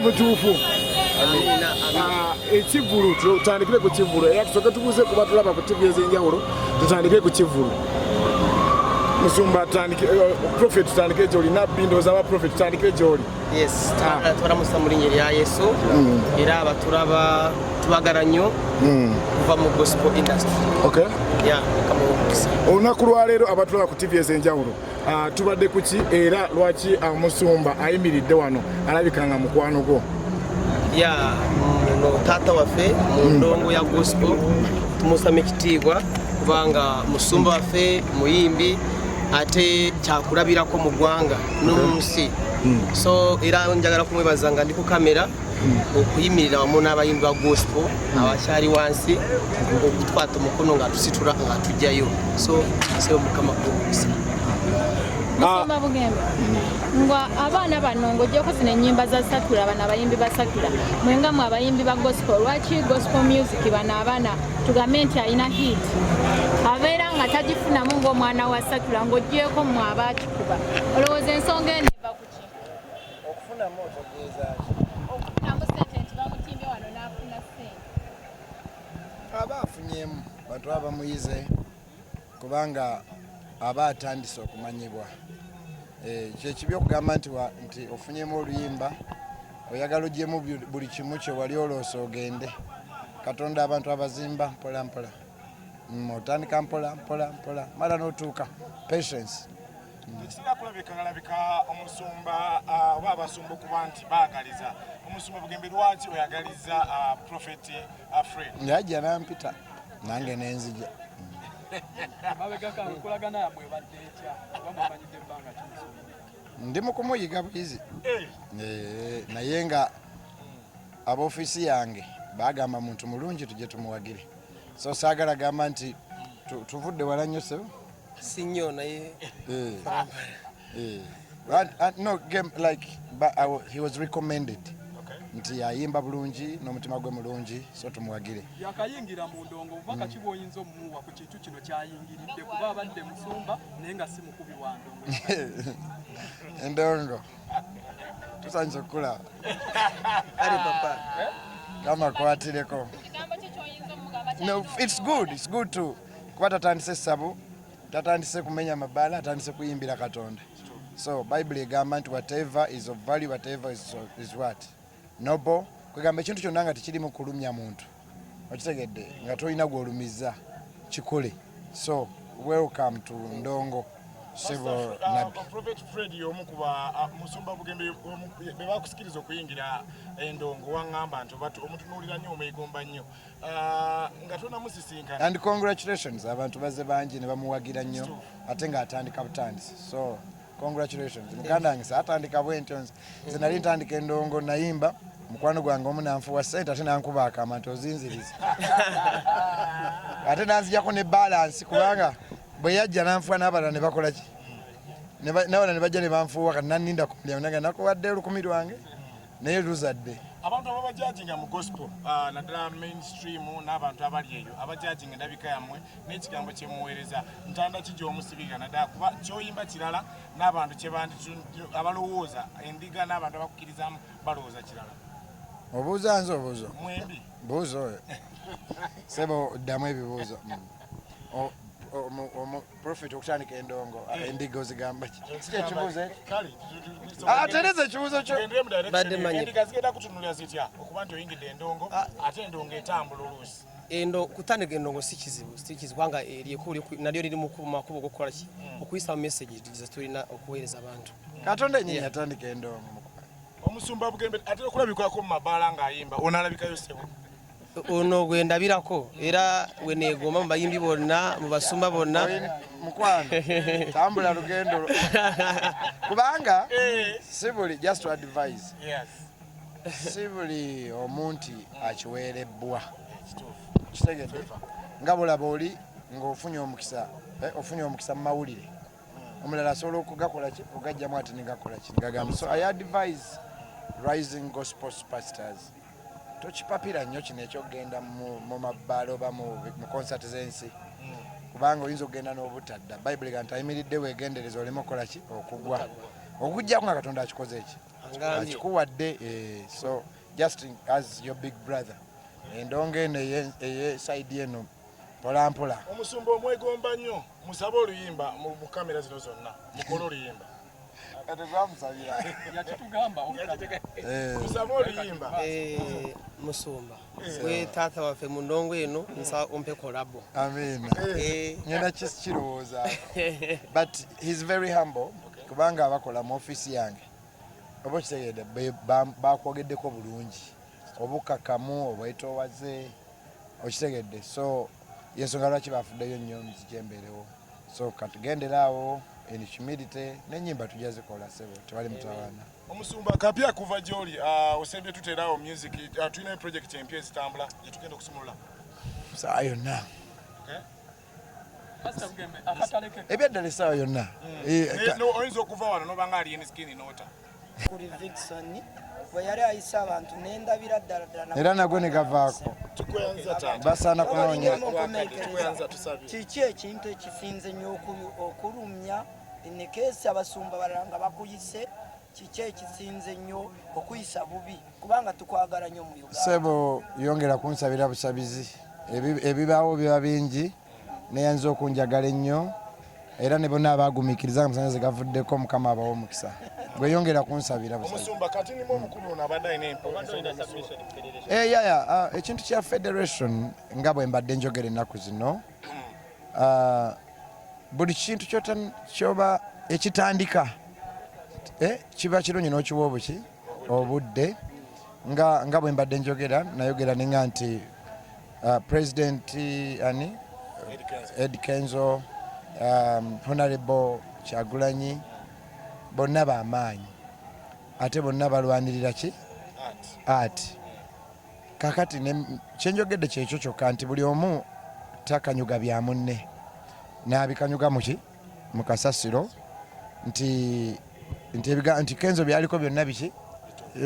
mutuufu ekivulu tutandikire ku kivulu era tusooke tubuuze kuba tulaba ku TV ez'enjawulo tutandikire ku kivulu musumba prophet tutandikire gy'oli nabbi ndowooza aba prophet tutandikire gy'oli yes twalamusa mu linnya lya yesu era abatulaba tubagala nnyo kuva mu gospel industry olunaku lwaleero abatulaba ku TV ez'enjawulo tubadde ku ki era lwaki musumba ayimiridde wano alabika nga mukwano gwo no taata waffe mu ndongo ya gospel tumusama ekitiibwa kubanga musumba waffe muyimbi ate kyakulabirako mu ggwanga n'omu nsi so era njagala kumwebaza nga ndi ku kamera okuyimirira wamu n'abayimbi ba gospel abakyali wansi okutukwata omukono nga tusitula nga tujjayo so seyo mukama kusa Musumba Bugembe ngwa abaana bano ng'ojjako zino ennyimba za sakula bano abayimbi ba sakula mwenga mu abayimbi ba gospel lwaki gospel music bano abaana tugambe nti alina hit abeera nga tagifunamu ng'omwana wa sakula ng'ojjeko mu abaakikuba olowooza ensonga eno eva ku ki okufunamu otegeeza okufunamu sente nti bamutimbye wano n'afuna ssente aba afunyemu bantu abamuyize kubanga aba atandise okumanyibwa kyekibi okugamba nti ofunyemu oluyimba oyagala ogyemu buli kimu kye wali oloosa ogende katonda abantu abazimba mpola mpola otandika mpola mpola mpola mala n'otuuka patience ekitera kulabika omusumba oba abasumba okuba nti baagaliza omusumba Bugembe lwaki oyagaliza prophet Fred yajja nampita nange nenzija ndi mu kumuyiga bwizi naye nga ab'ofiisi yange bagamba muntu mulungi tujje tumuwagire so saagala gamba nti tuvudde wala nnyo sebo si nnyo naye no game like he was recommended nti yayimba bulungi n'omutima gwe mulungi so tumuwagire yakayingira mu ndongo mpaka kiboyinza omuwa ku kintu kino kyayingiridde kuba abadde musumba naye nga si mukubi wa ndongo endongo tusanyusa okukulaba ali papa kama kwatireko no it's good to kuba tatandise sabu tatandise kumenya mabala atandise kuyimbira katonda so bible egamba nti whatever is of value whatever is what noble kwegamba ekintu kyonna nga tekirimu kulumya muntu okitegedde nga tolina gwolumiza kikole so welcome to ndongo prophet Fred y'omu kuba musumba Bugembe bebakusikiriza okuyingira endongo waŋŋamba nti omutunuulira nnyo omwegomba nnyo nga tonamusisinkana and congratulations abantu baze bangi ne bamuwagira nnyo ate ng'atandika butandisi so congratulations muganda wange saatandika bwentyo nze nali ntandika endongo nayimba mukwano gwange omu nanfuwa ssente ate nankuba akama nti ozinziriza ate nanzijako ne balansi kubanga bwe yajja nanfuwa n'abalala ne bakola ki n'abalala ne bajja ne banfuwa kati nanninda ku mulyango nange nakuwadde olukumi lwange naye luzadde abantu ababajajinga mu gospel naddala mainstream n'abantu abali eyo abajajinga endabika yammwe n'ekigambo kye muweereza ntanda ki gy'omusibirira naddala kuba ky'oyimba kirala n'abantu abalowooza endiga n'abantu abakukkirizamu balowooza kirala obuuza nze obuuzo mwembi buuzo oyo sebo ddamu ebibuuzo prophet okutandika endongo endiga ozigamba ki ekibuuzo atereza ekibuuzo kyo badde manyi endiga zigenda kutunulira zitya okuba nti oyingidde endongo ate endongo etambula oluusi kutandika endongo si kizibu kubanga nalyo liri mu makubo g'okukola ki okuyisa mu message ze tulina okuweereza abantu katonda ennyini yatandika endongo omusumba Bugembe ate okulabikako mu mabaala ng'ayimba onaalabikayo sebo ono gwe ndabirako era we neegomba mu bayimbi bonna mu basumba bonna mukwano tambula lugendo kubanga si buli just to advise si buli omuntu akiweerebbwa kitegedde nga bulaba oli ng'ofunye omukisa mu mawulire omulala asobola okugakola ki ogajjamu ati nigakola ki nigagamba so I advise rising gospel superstars tokipapira nnyo kino ekyokugenda mu mabbaala oba mu concert z'ensi kubanga oyinza okugenda n'obutadda bayibuli ga nti ayimiridde weegendereza oleme okukola ki okugwa okuggyako nga katonda akikoze eki akikuwadde so just as your big brother endongo eno ey'eside eno mpolampola. Omusumba omwegomba nnyo musabe oluyimba mu kamera zino zonna mukole oluyimba musabe oluyimba. Musumba gwe taata waffe mu ndongo eno nsa ompe kolabo. Amen. Nyina kirowooza but he's very humble kubanga abakola mu office yange oba kitegedde bakwogeddeko bulungi obukakamu obwetoowaze okitegedde so yensonga lwaki bafuddeyo nnyo muziki embeerewo so katugenderaawo in humility n'ennyimba tujja zikola sebo tewali mutawaana. Omusumba kapya kuva gy'oli osembye tuteerawo music tulina project empya ezitambula gyetugenda okusumulula saa yonna ebyaddala essaawa yonna oyinza okuva wano nobanga ali eniskini nota kuli Vixen bwe yali ayisa abantu n'endabira ddala era nagwe ne gavaako basaana kunoonyera kiki ekintu ekisinze nnyo okulumya enekeesi abasumba balala nga bakuyise kiki ekisinze nnyo okuyisa bubi kubanga tukwagala nnyo mu Uganda. Sebo yongera kunsabira busabizi ebibaawo biba bingi neyanza okunjagala ennyo era ne bonna abaagumiikiriza nga musanyuze gavuddeko mukama abawo omukisa gwe yongera kunsabira omusumba kati nimu omukulu ono abadde alina yaya ekintu kya federation nga bwe mbadde njogera ennaku zino buli kintu kyoba ekitandika kiba kirungi n'okiwa obuki obudde nga bwe mbadde njogera nayogera nenga nti president ani Eddy Kenzo honorable Kyagulanyi bonna b'amaanyi ate bonna balwanirira ki art kakati kyenjogedde kyekyo kyokka nti buli omu takanyuga bya munne n'abikanyuga muki mu kasasiro nti Kenzo byaliko byonna biki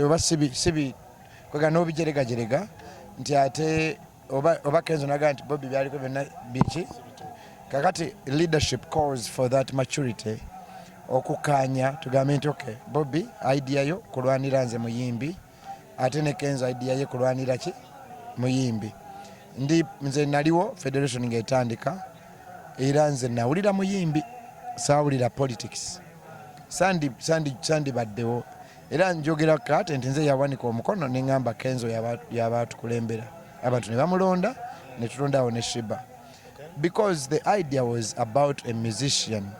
oba sibi kwega n'obijeregajerega nti ate oba Kenzo naga nti Bobi byaliko byonna biki kakati leadership calls for that maturity okukanya tugambe nti okay Bobi idea yo kulwanira nze muyimbi ate ne Kenzo idea ye kulwanira ki muyimbi nze naliwo federation ng'etandika era nze nawulira muyimbi saawulira politics sandi baddewo era njogera kate nti nze yawanika omukono neŋŋamba Kenzo yabaatukulembera abantu ne bamulonda ne tulondawo ne Shiba because the idea was about a musician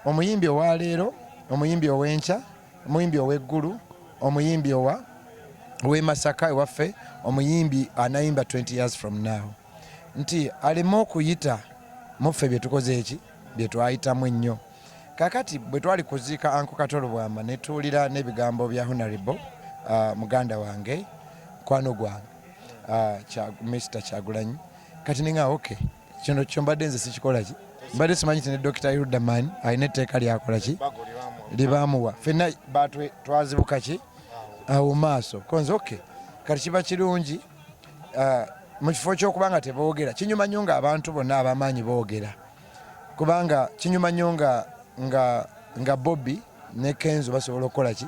omuyimbi owaleero omuyimbi ow'enkya omuyimbi ow'eggulu omuyimbi ow'emasaka ewaffe omuyimbi anayimba 20 years from now nti aleme okuyita muffe bye tukoze eki bye twayitamu ennyo kakati bwe twali kuziika Anko Katolo Bwama ne tuwulira n'ebigambo bya honorable muganda wange kwano gwange Mr. Kyagulanyi kati ninga okay kino kyombadde nze sikikola ki mbadde simanyi nti ne Dr. Hildaman alina etteeka lyakola ki libaamuwa ffenna twazibuka ki awo maaso konze okay kati kiba kirungi mu kifo ky'okubanga teboogera kinyuma nnyo nga abantu bonna ab'amaanyi boogera kubanga kinyuma nnyo nga Bobi ne Kenzo basobola okukola ki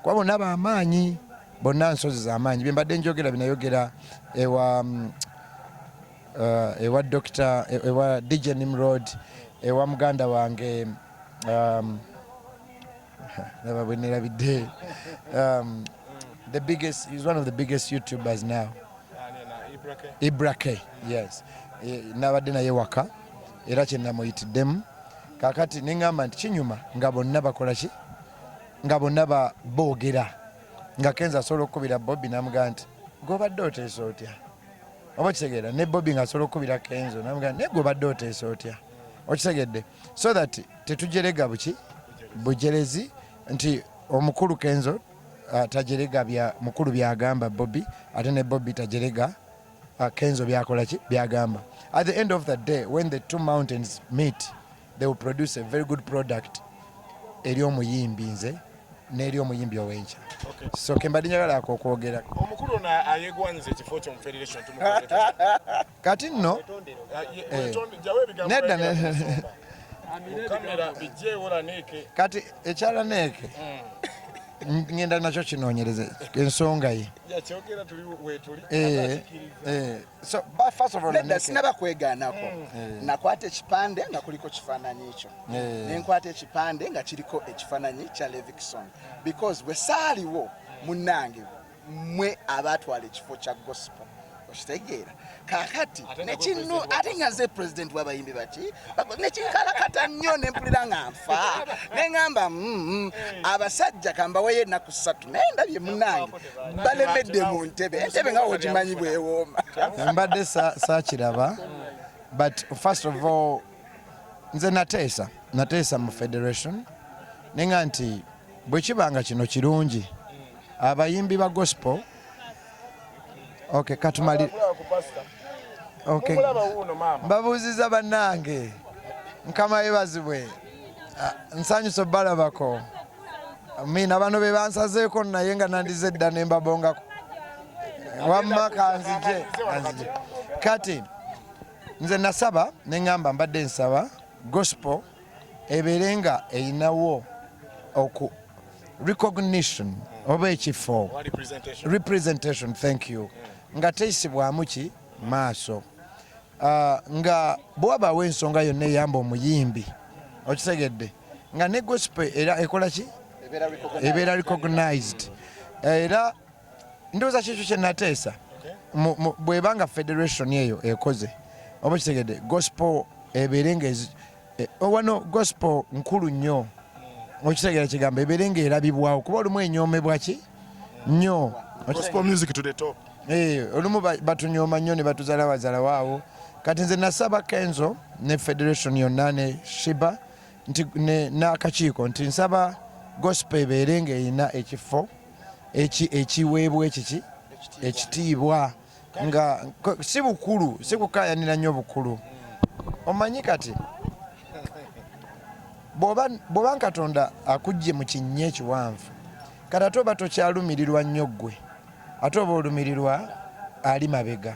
kuba bonna b'amaanyi bonna nsozi z'amaanyi bye mbadde njogera binayogera ewa Dr. ewa DJ Nimrod ewa muganda wange nerabidde he's one of the biggest YouTubers now Ibrake yes nabadde naye waka era kyenamuyitiddemu kakati neŋŋamba nti kinyuma nga bonna bakola ki nga bonna boogera nga Kenzo asobola okukubira Bobi namugamba nti gobadde oteesa otya oba kitegeera ne Bobi nga asobola okukubira Kenzo namugamba naye gobadde oteesa otya okitegedde so that tetujerega bujerezi nti omukulu Kenzo tajerega mukulu byagamba Bobi ate ne Bobi tajerega Kenzo byakola ki byagamba at the end of the day when the two mountains meet they will produce a very good product eri omuyimbi nze n'eri omuyimbi ow'enkya so kembadde njagala okwogera omukulu ono ayegwanyiza ekifo kyo mu federation kati nno nedda kamera bijjeewo laneeke kati ekyala neeke ngenda nacho kinoonyereze ensonga ye. Yakyogera tuli wetuli. So but first of all sinaba kwegaanako nakwata ekipande nga kuliko kifaananyi ekyo nenkwata ekipande nga kiriko ekifaananyi kya Levikson because bwe saaliwo munnange mwe abaatwala ekifo kya gospel okitegeera kakati nekino ate nga nze president w'abayimbi baki nekinkalakata nnyo nempulira nga nfa neŋŋamba abasajja kambaweyo ennaku 3 naye ndabye munnange balemedde mu ntebe entebe nga wogimanyi bwewooma mbadde saakiraba but first of all nze nateesa mu federation nenga nti bwe kibanga kino kirungi abayimbi ba gospel okay katumali okay babuuziza bannange nkama yebazibwe nsanyuso balabako mina bano be bansazeeko naye nga nandize edda ne mbabongako wamma kanzije kati nze nasaba neŋŋamba mbadde nsaba gospel ebeerenga eyinawo oku recognition oba ekifo representation thank you nga teisibwamu ki maaso nga bwabaawo ensonga yonna eyamba omuyimbi okitegedde nga ne gospel era ekola ki ebeera recognized era ndowooza kikyo kye nateesa bwebanga federation eyo ekoze oba kitegedde gospel ebeerenga wano gospel nkulu nnyo okitegera kigambo ebeerenga erabibwawo kuba olumu enyoomebwa ki nnyo Gospel music to the top. olumu batunyooma nnyo ne batuzala waawo kati nze nasaba Kenzo ne federation yonna ne Shiba nti n'akakiiko nti nsaba gospel ebeerenga erina ekifo ekiweebwa ekiki ekitiibwa nga si bukulu si kukaayanira nnyo bukulu omanyi kati bw'oba Katonda akujje mu kinnya ekiwanvu kati ate oba tokyalumirirwa nnyo ggwe ate oba olumirirwa ali mabega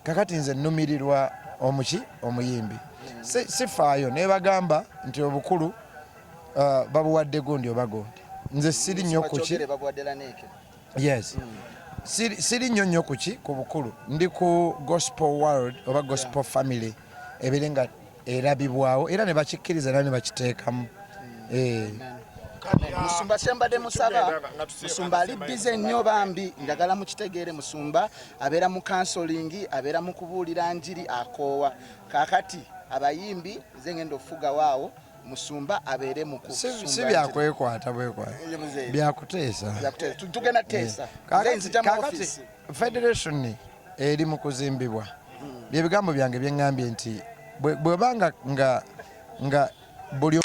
kakati nze nnumirirwa omuyimbi sifaayo naye bagamba nti obukulu babuwadde gundi oba gundi nze siri nnyo kuki yes siri nnyo kuki ku bukulu ndi ku gospel world oba gospel family ebirenga erabibwawo era ne bakikkiriza era ne bakiteekamu musumba sembadde musaba musumba ali bize nnyo bambi njagala mukitegeere musumba abeera mu counseling abeera mu kubuulira njiri akoowa kakati abayimbi nze ngenda ofuga waawo musumba abeere mu kusumba si byakwekwata byakuteesa tugenda teesa kakati federation eri mu kuzimbibwa byebigambo byange byeŋŋambye nti bwebanga nga buli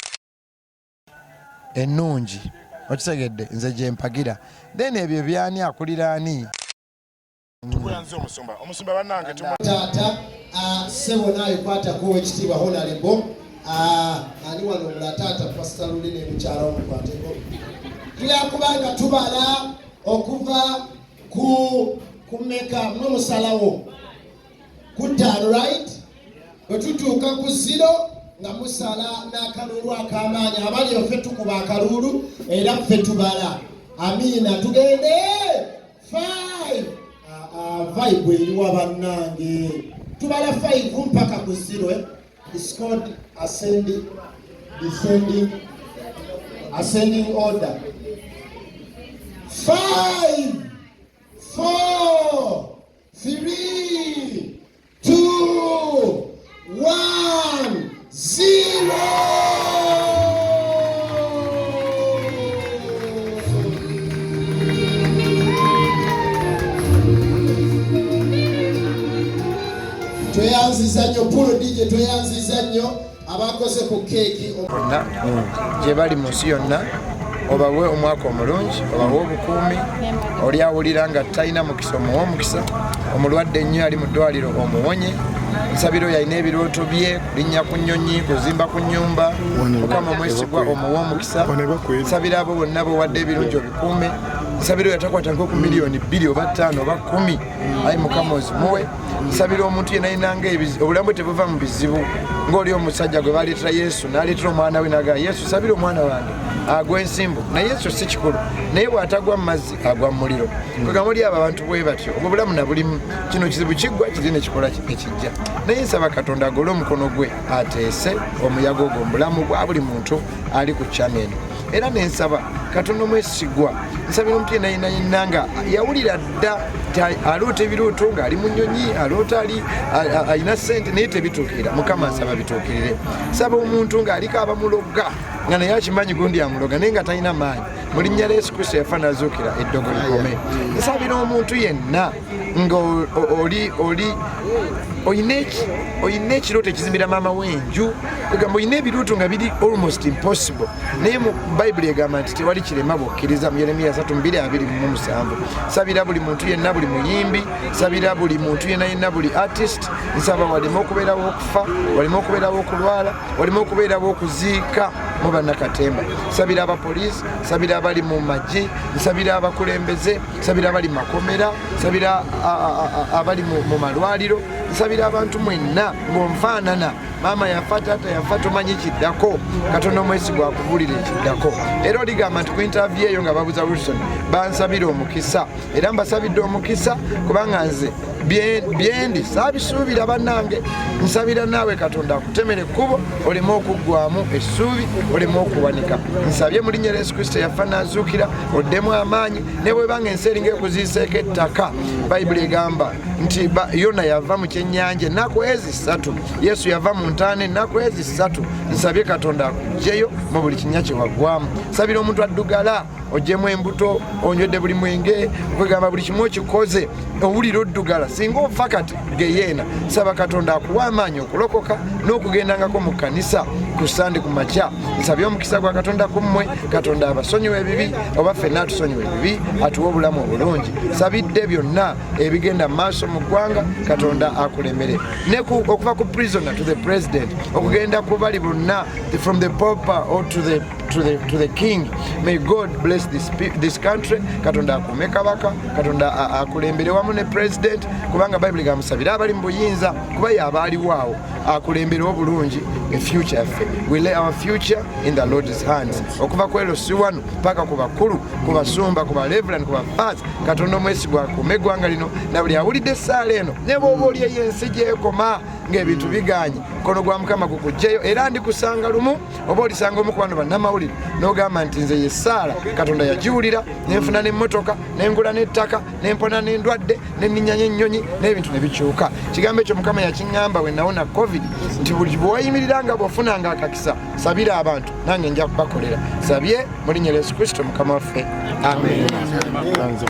ennungi okitegedde nze gye mpagira then ebyo byani akulira ani tukuyanze omusumba bannange taata sebo naye kwatako ekitiibwa honorable ani wano omula taata pastor Lulile mukyala omukwateko tuyakubanga tubala okuva ku meka mumusalawo ku 5 right bwe tutuuka ku 0 nga musala n'akalulu ak'amaanyi abali ffe tukuba akalulu era ffe tubala amiina tugende 5 vibe eriwa bannange tubala 5 mpaka ku 0 it's called ascending descending ascending order 5 4 3 2 1 0 tweyanziza nnyo pulo DJ tweyanziza nnyo abakoze ku keeki gye bali mu nsi yonna obawe omwaka omulungi obawe obukuumi oli awulira nga talina mukisa omuwa omukisa omulwadde nnyo ali mu ddwaliro omuwonye nsabiro yalina ebirooto bye kulinnya ku nnyonyi kuzimba ku nnyumba mukama omwesigwa omuwa omukisa nsabira abo bonna bowadde ebirungi obikuume nsabiro yatakwata nko miliyoni 2 oba 5 oba 10 ayi mukama ozimuwe nsabira omuntu yenna ayinanga obulamu bwe tebuva mu bizibu ng'oli omusajja gwe baleetera Yesu n'aleetera omwana we naga Yesu sabira omwana wange agw'ensimbu naye ekyo si kikulu naye bw'atagwa mu mazzi agwa mu muliro kwegamba oli abo abantu bwe batyo obwo bulamu na bulimu kino kizibu kiggwa kiri ne kikola ekijja naye nsaba Katonda agole omukono gwe ateese omuyaga ogwo mu bulamu bwa buli muntu ali ku channel eno era nensaba Katonda omwesigwa nsabira omuntu yenna nga yawulira dda aloota ebirooto ng'ali mu nnyonyi aloota alina ssente naye tebituukirira Mukama nsaba bituukirire saba omuntu ng'aliko abamuloga nga naye akimanyi gundi amuloga naye nga talina maanyi mu linnya lya Yesu Kristo yafa n'azuukira eddogo likome nsabira omuntu yenna nga olina ekirooto ekizimbira maama w'enju egamba olina ebirooto nga biri almost impossible naye mu bayibuli egamba nti tewali kirema bw'okkiriza mu Yeremiya 3:27 sabira buli muntu yenna buli muyimbi sabira buli muntu yenna buli artist nsaba waleme okubeerawo okufa waleme okubeerawo okulwala waleme okubeerawo okuziika mu bannakatemba sabira abapoliisi sabira abali mu magye nsabira abakulembeze sabira abali mu makomera sabira abali mu malwaliro nsabira abantu mwenna ng'onfaanana maama yafa taata yafa tomanyi kiddako Katonda omwesigwa akubulira ekiddako era oligamba nti ku interview eyo nga babuza Wilson bansabira omukisa era mbasabidde omukisa kubanga nze byendi saabisuubira bannange nsabira naawe Katonda akutemere ekkubo oleme okuggwamu essuubi oleme okuwanika nsabye mu linnya lya Yesu Kristo yafa n'azuukira oddemu amaanyi ne bwebanga ensi eringa ekuziiseeko ettaka bayibuli egamba nti Yona yava mu kyennyanja ennaku ezi 3 Yesu yava mu ntaana ennaku ezi 3 nsabye Katonda akuggyeyo mu buli kinnya kye waggwamu nsabira omuntu addugala ogyemu embuto onywedde buli mwenge okwegamba buli kimu okikoze owulira oddugala singa ofa kati geyeena saba Katonda akuwa amaanyi okulokoka n'okugendangako mu kkanisa ku Sande ku makya nsabye omukisa gwa Katonda ku mmwe Katonda abasonyiwa ebibi oba ffenna atusonyiwa ebibi atuwa obulamu obulungi sabidde byonna ebigenda mu maaso mu ggwanga Katonda akulemere ne okuva ku prisoner to the president okugenda ku bali bonna from the pauper or to the king may God bless this country Katonda akume kabaka Katonda akulembere wamu ne president kubanga Bible gamusabira abali mu buyinza kuba yabaaliwo awo akulembere obulungi a future yaffe we lay our future in the Lord's hands okuva ku elo si wano paka ku bakulu ku basumba ku baleverand ku bafazi Katonda omwesigwa akume eggwanga lino na buli awulidde essaala eno ne bw'oba oli ey'ensi gy'ekoma ng'ebintu biganye mukono gwa Mukama gukuggyeyo era ndikusanga lumu oba olisanga omu ku bano bannamawulire n'ogamba nti nze yessaala Katonda yagiwulira nenfuna n'emmotoka nengula n'ettaka nempona n'endwadde nenninya n'ennyonyi n'ebintu ne bikyuka kigambo ekyo Mukama yakiŋŋamba we nawona covid nti buli bw'oyimiriranga bw'ofunanga akakisa sabira abantu nange nja kubakolera sabye mu linnya lya Yesu Kristo Mukama waffe amen.